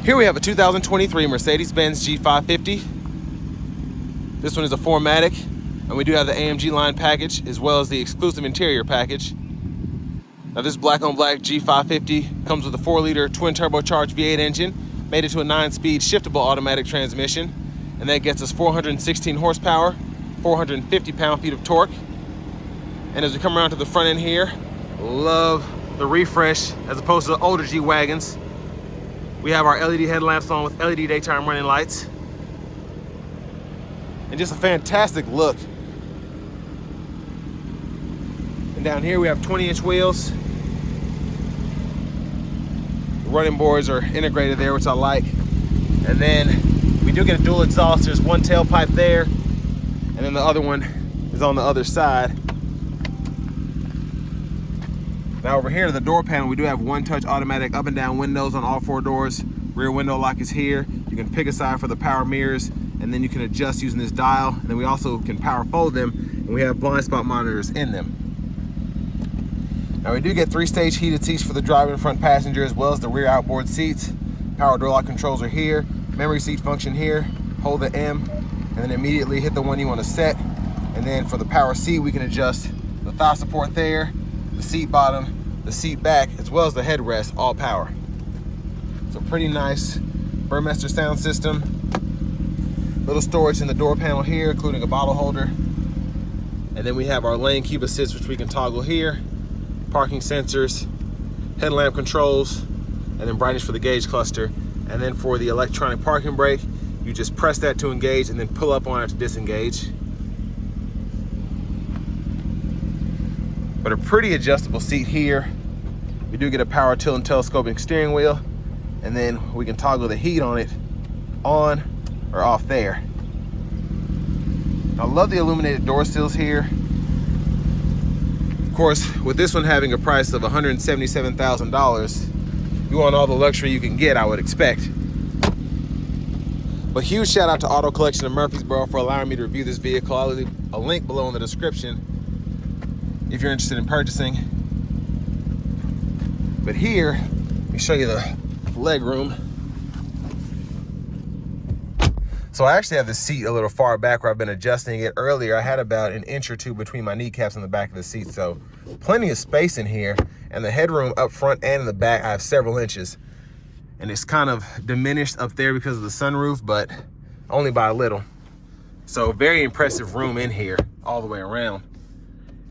Here we have a 2023 Mercedes-Benz G550. This one is a 4Matic, and we do have the AMG line package as well as the exclusive interior package. Now this black on black G550 comes with a 4-liter twin turbocharged V8 engine, made it to a 9-speed shiftable automatic transmission, and that gets us 416 horsepower, 450 pound-feet of torque. And as we come around to the front end here, love the refresh as opposed to the older G-Wagons. We have our LED headlamps on with LED daytime running lights. And just a fantastic look. And down here we have 20-inch wheels. The running boards are integrated there, which I like. And then we do get a dual exhaust. There's one tailpipe there, and then the other one is on the other side. Now over here to the door panel, we do have one-touch automatic up and down windows on all 4 doors. Rear window lock is here. You can pick a side for the power mirrors, and then you can adjust using this dial. And then we also can power fold them, and we have blind spot monitors in them. Now we do get 3-stage heated seats for the driver and front passenger, as well as the rear outboard seats. Power door lock controls are here. Memory seat function here. Hold the M, and then immediately hit the one you want to set. And then for the power seat, we can adjust the thigh support there, the seat bottom, the seat back, as well as the headrest, all power. So pretty nice Burmester sound system. Little storage in the door panel here, including a bottle holder. And then we have our lane keep assist, which we can toggle here. Parking sensors, headlamp controls, and then brightness for the gauge cluster. And then for the electronic parking brake, you just press that to engage and then pull up on it to disengage. But a pretty adjustable seat here. We do get a power tilt and telescoping steering wheel, and then we can toggle the heat on it on or off there. I love the illuminated door sills here. Of course, with this one having a price of $177,000, you want all the luxury you can get, I would expect. But huge shout out to Auto Collection of Murfreesboro for allowing me to review this vehicle. I'll leave a link below in the description if you're interested in purchasing. But here, let me show you the leg room. So I actually have the seat a little far back where I've been adjusting it. Earlier, I had about an inch or two between my kneecaps and the back of the seat, so plenty of space in here. And the headroom up front and in the back, I have several inches. And it's kind of diminished up there because of the sunroof, but only by a little. So very impressive room in here all the way around.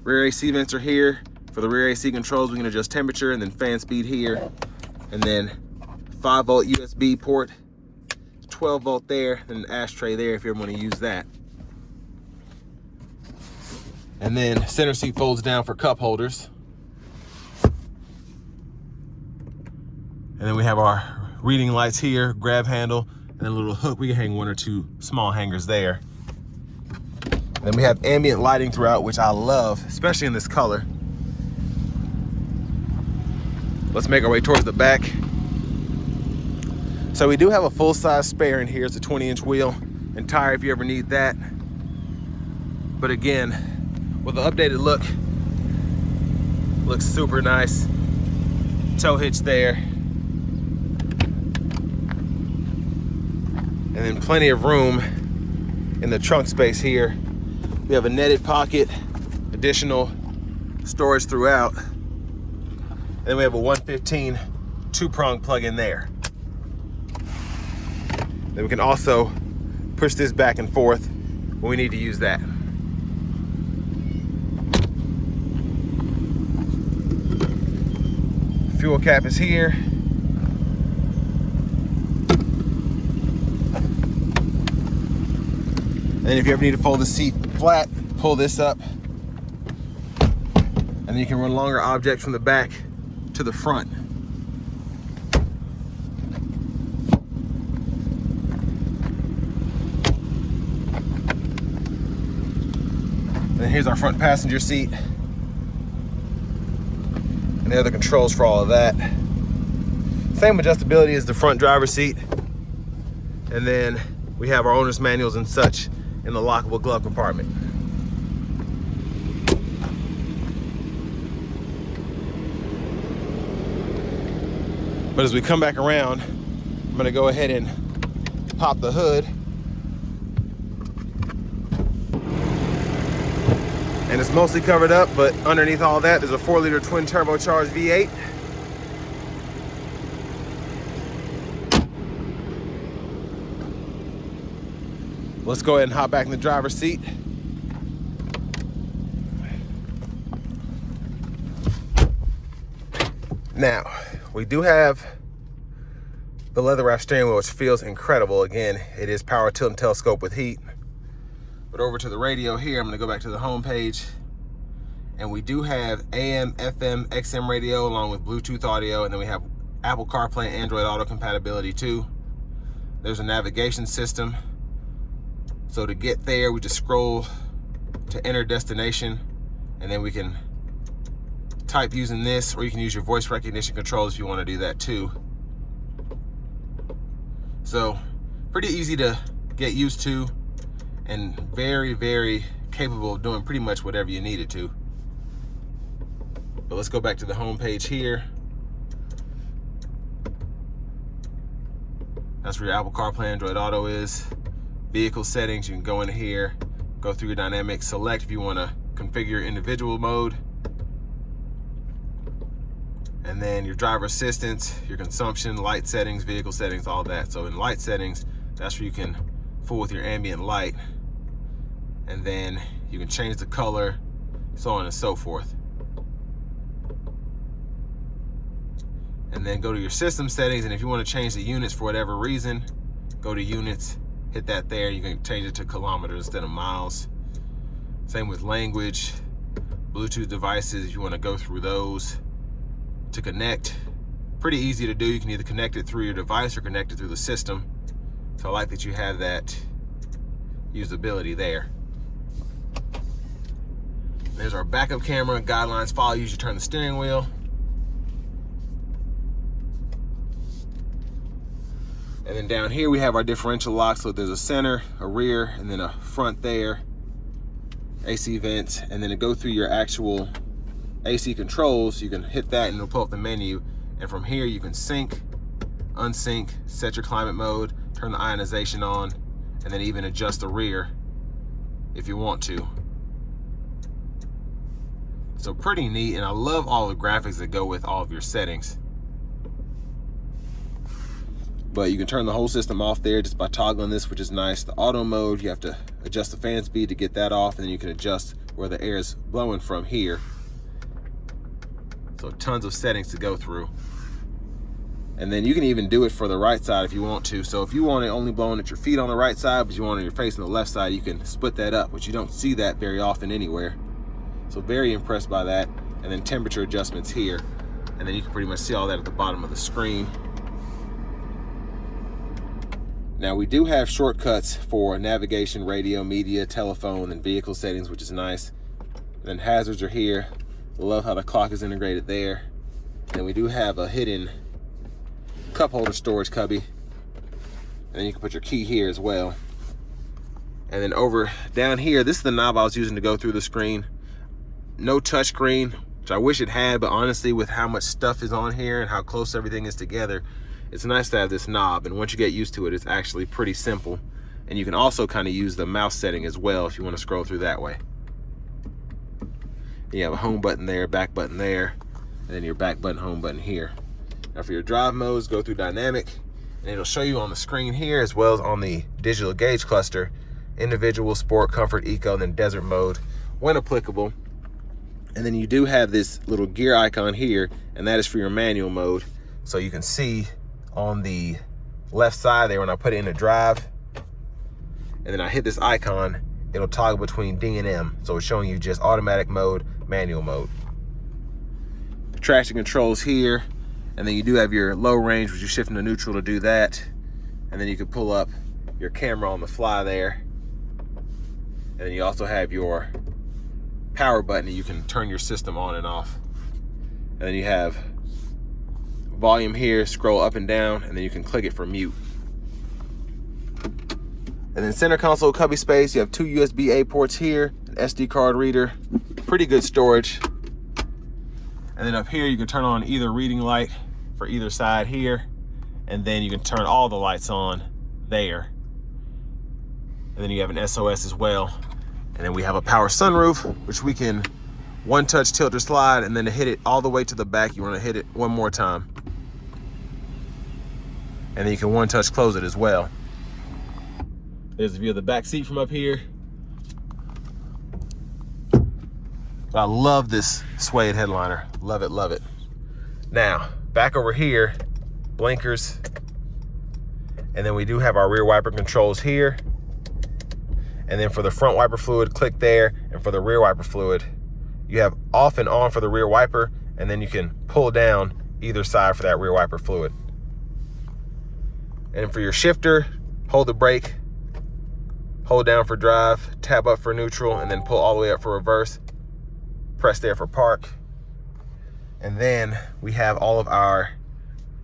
Rear AC vents are here. For the rear AC controls, we can adjust temperature and then fan speed here. And then 5-volt USB port, 12-volt there, and an ashtray there if you ever want to use that. And then center seat folds down for cup holders. And then we have our reading lights here, grab handle, and then a little hook. We can hang 1 or 2 small hangers there. And then we have ambient lighting throughout, which I love, especially in this color. Let's make our way towards the back. So we do have a full-size spare in here. It's a 20-inch wheel and tire if you ever need that. But again, with the updated look, looks super nice. Tow hitch there. And then plenty of room in the trunk space here. We have a netted pocket, additional storage throughout. And then we have a 115 2-prong plug in there. Then we can also push this back and forth when we need to use that. Fuel cap is here. And then if you ever need to fold the seat flat, pull this up. And then you can run longer objects from the back to the front. And here's our front passenger seat. And the other controls for all of that. Same adjustability as the front driver's seat. And then we have our owner's manuals and such in the lockable glove compartment. But as we come back around, I'm gonna go ahead and pop the hood. And it's mostly covered up, but underneath all that, there's a 4-liter twin turbocharged V8. Let's go ahead and hop back in the driver's seat. Now, we do have the leather wrap steering wheel, which feels incredible. Again, it is power tilt and telescope with heat. But over to the radio here, I'm gonna go back to the home page. And we do have AM, FM, XM radio along with Bluetooth audio. And then we have Apple CarPlay, Android Auto compatibility too. There's a navigation system. So to get there, we just scroll to enter destination. And then we can type using this, or you can use your voice recognition controls if you wanna do that too. So pretty easy to get used to, and very, very capable of doing pretty much whatever you need it to. But let's go back to the home page here. That's where your Apple CarPlay, Android Auto is. Vehicle settings, you can go into here, go through your dynamics, select if you want to configure your individual mode. And then your driver assistance, your consumption, light settings, vehicle settings, all that. So in light settings, that's where you can fool with your ambient light. And then you can change the color, so on and so forth. And then go to your system settings, and if you want to change the units for whatever reason, go to units, hit that there. You can change it to kilometers instead of miles. Same with language, Bluetooth devices, if you want to go through those. To connect, pretty easy to do. You can either connect it through your device or connect it through the system. So I like that you have that usability there. There's our backup camera, guidelines, follow you as you turn the steering wheel. And then down here we have our differential lock. So there's a center, a rear, and then a front there. AC vents, and then to go through your actual AC controls, you can hit that and it'll pull up the menu. And from here you can sync, unsync, set your climate mode, turn the ionization on, and then even adjust the rear if you want to. So pretty neat, and I love all the graphics that go with all of your settings. But you can turn the whole system off there just by toggling this, which is nice. The auto mode, you have to adjust the fan speed to get that off, and then you can adjust where the air is blowing from here. So tons of settings to go through. And then you can even do it for the right side if you want to. So if you want it only blowing at your feet on the right side, but you want it your face on the left side, you can split that up, which you don't see that very often anywhere. So very impressed by that. And then temperature adjustments here. And then you can pretty much see all that at the bottom of the screen. Now we do have shortcuts for navigation, radio, media, telephone, and vehicle settings, which is nice. And then hazards are here. Love how the clock is integrated there. And we do have a hidden cup holder storage cubby. And then you can put your key here as well. And then over down here, this is the knob I was using to go through the screen. No touch screen, which I wish it had, but honestly with how much stuff is on here and how close everything is together, it's nice to have this knob. And once you get used to it, it's actually pretty simple. And you can also kind of use the mouse setting as well if you want to scroll through that way. You have a home button there, back button there, and then your back button, home button here. Now for your drive modes, go through dynamic, and it'll show you on the screen here as well as on the digital gauge cluster, individual, sport, comfort, eco, and then desert mode when applicable. And then you do have this little gear icon here, and that is for your manual mode. So you can see on the left side there when I put it in the drive, and then I hit this icon, it'll toggle between D and M. So it's showing you just automatic mode, manual mode. Traction controls here, and then you do have your low range, which you shift into neutral to do that. And then you can pull up your camera on the fly there. And then you also have your power button, and you can turn your system on and off. And then you have volume here, scroll up and down, and then you can click it for mute. And then center console cubby space, you have 2 USB-A ports here, an SD card reader, pretty good storage. And then up here you can turn on either reading light for either side here, And then you can turn all the lights on there. And then you have an SOS as well. And then we have a power sunroof, which we can one-touch tilt or slide, and then to hit it all the way to the back, you want to hit it one more time. And then you can one-touch close it as well. There's a view of the back seat from up here. But I love this suede headliner. Love it, love it. Now, back over here, blinkers. And then we do have our rear wiper controls here. And then for the front wiper fluid, click there. And for the rear wiper fluid, you have off and on for the rear wiper, and then you can pull down either side for that rear wiper fluid. And for your shifter, hold the brake, hold down for drive, tab up for neutral, and then pull all the way up for reverse. Press there for park. And then we have all of our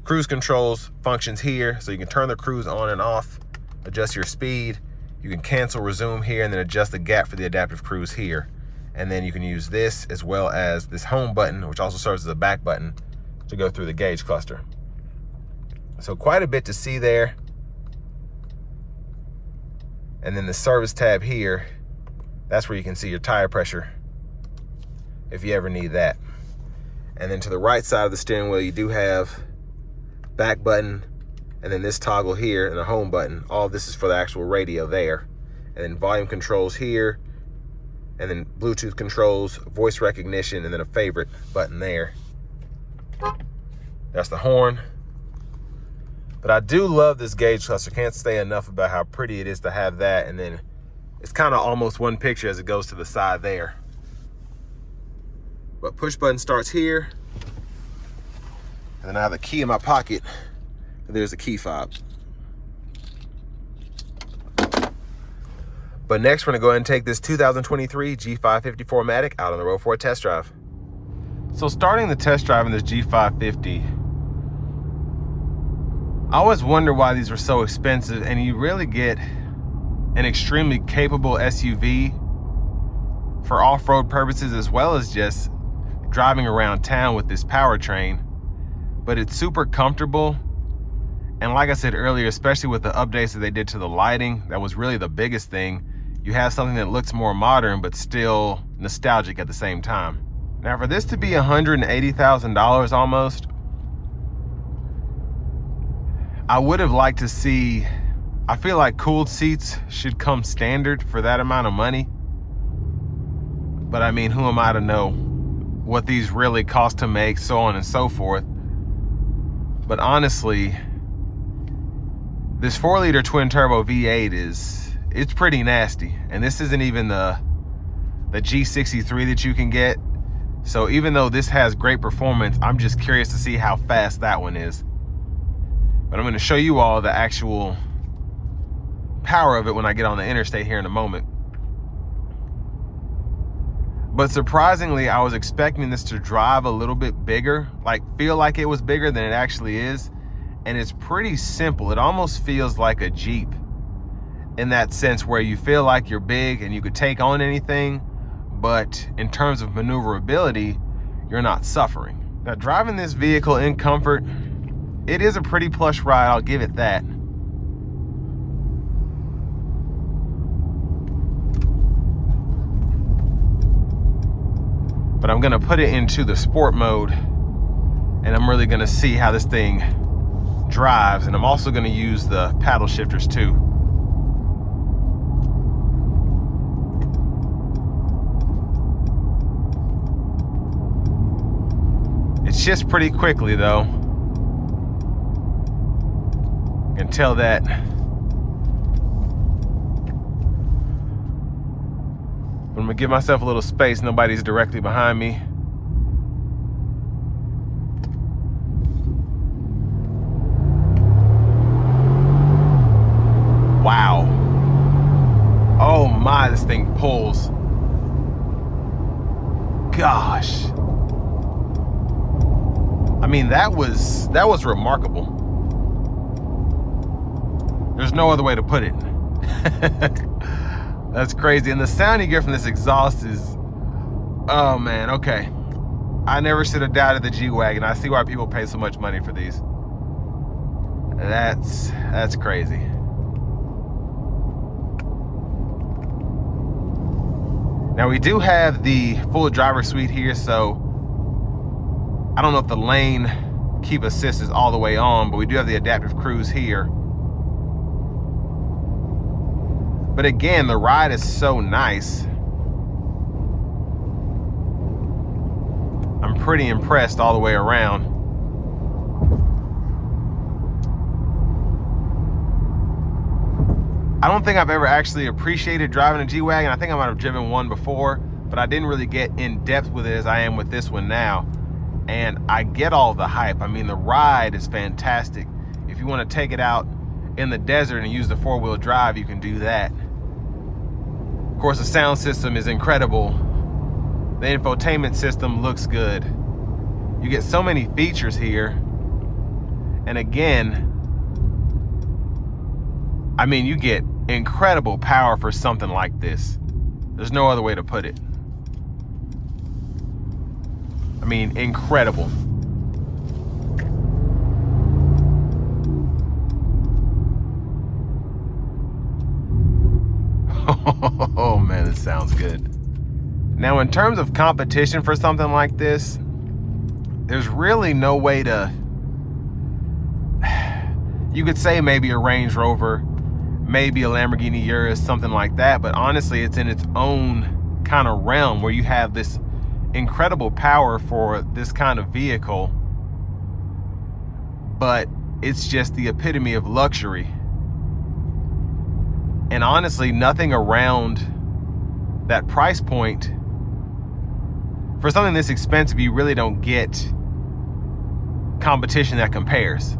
cruise controls functions here. So you can turn the cruise on and off, adjust your speed. You can cancel, resume here, and then adjust the gap for the adaptive cruise here. And then you can use this as well as this home button, which also serves as a back button to go through the gauge cluster. So quite a bit to see there. And then the service tab here, that's where you can see your tire pressure if you ever need that. And then to the right side of the steering wheel, you do have back button, and then this toggle here and a home button. All of this is for the actual radio there. And then volume controls here, and then Bluetooth controls, voice recognition, and then a favorite button there. That's the horn. But I do love this gauge cluster. Can't say enough about how pretty it is to have that. And then it's kind of almost one picture as it goes to the side there. But push button starts here. And then I have the key in my pocket. There's a key fob. But next, we're gonna go ahead and take this 2023 G550 4Matic out on the road for a test drive. So starting the test drive in this G550, I always wonder why these are so expensive, and you really get an extremely capable SUV for off-road purposes, as well as just driving around town with this powertrain. But it's super comfortable. And like I said earlier, especially with the updates that they did to the lighting, that was really the biggest thing. You have something that looks more modern, but still nostalgic at the same time. Now for this to be $180,000 almost, I would have liked to see, I feel like cooled seats should come standard for that amount of money. But I mean, who am I to know what these really cost to make, so on and so forth. But honestly, this 4-liter twin turbo V8 it's pretty nasty. And this isn't even the G63 that you can get. So even though this has great performance, I'm just curious to see how fast that one is. But I'm gonna show you all the actual power of it when I get on the interstate here in a moment. But surprisingly, I was expecting this to drive a little bit bigger, like feel like it was bigger than it actually is. And it's pretty simple. It almost feels like a Jeep in that sense, where you feel like you're big and you could take on anything, but in terms of maneuverability, you're not suffering. Now, driving this vehicle in comfort, it is a pretty plush ride, I'll give it that. But I'm gonna put it into the sport mode, and I'm really gonna see how this thing drives. And I'm also gonna use the paddle shifters too. It shifts pretty quickly though. You can tell that. I'm gonna give myself a little space. Nobody's directly behind me. Wow. Oh my, this thing pulls. Gosh. I mean, that was remarkable. There's no other way to put it. That's crazy. And the sound you get from this exhaust is, oh man, okay. I never should have doubted the G-Wagon. I see why people pay so much money for these. That's crazy. Now we do have the full driver suite here, so I don't know if the lane keep assist is all the way on, but we do have the adaptive cruise here. But again, the ride is so nice. I'm pretty impressed all the way around. I don't think I've ever actually appreciated driving a G-Wagon. I think I might have driven one before, but I didn't really get in depth with it as I am with this one now. And I get all the hype. I mean, the ride is fantastic. If you want to take it out in the desert and use the four-wheel drive, you can do that. Of course, the sound system is incredible. The infotainment system looks good. You get so many features here. And again, I mean, you get incredible power for something like this. There's no other way to put it. I mean, incredible. Oh man, this sounds good. Now, in terms of competition for something like this, there's really no way to, you could say maybe a Range Rover, maybe a Lamborghini Urus, something like that, but honestly, it's in its own kind of realm where you have this incredible power for this kind of vehicle, but it's just the epitome of luxury. And honestly, nothing around that price point, for something this expensive, you really don't get competition that compares.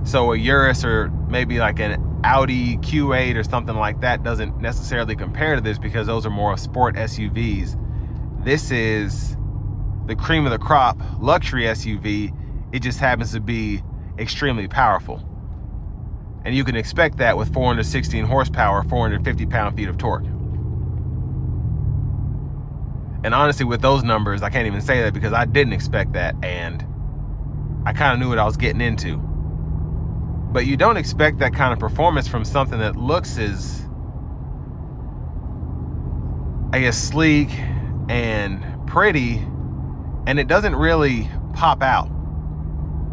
So a Urus or maybe like an Audi Q8 or something like that doesn't necessarily compare to this because those are more sport SUVs. This is the cream of the crop luxury SUV. It just happens to be extremely powerful. And you can expect that with 416 horsepower, 450 pound-feet of torque. And honestly, with those numbers, I can't even say that because I didn't expect that, and I kind of knew what I was getting into. But you don't expect that kind of performance from something that looks as, I guess, sleek and pretty, and it doesn't really pop out.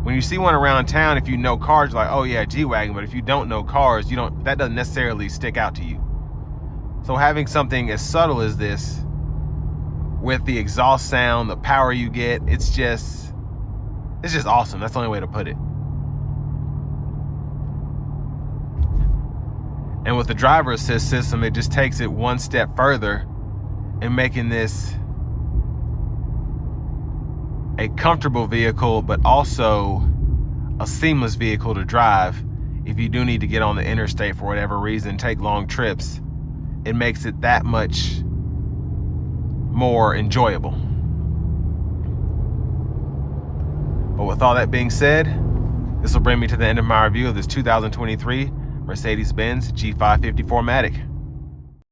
When you see one around town, if you know cars, you're like, oh yeah, G-Wagon, but if you don't know cars, that doesn't necessarily stick out to you. So having something as subtle as this, with the exhaust sound, the power you get, it's just awesome. That's the only way to put it. And with the driver assist system, it just takes it one step further in making this a comfortable vehicle, but also a seamless vehicle to drive. If you do need to get on the interstate for whatever reason, take long trips, it makes it that much more enjoyable. But with all that being said, this will bring me to the end of my review of this 2023 Mercedes-Benz G550 4Matic.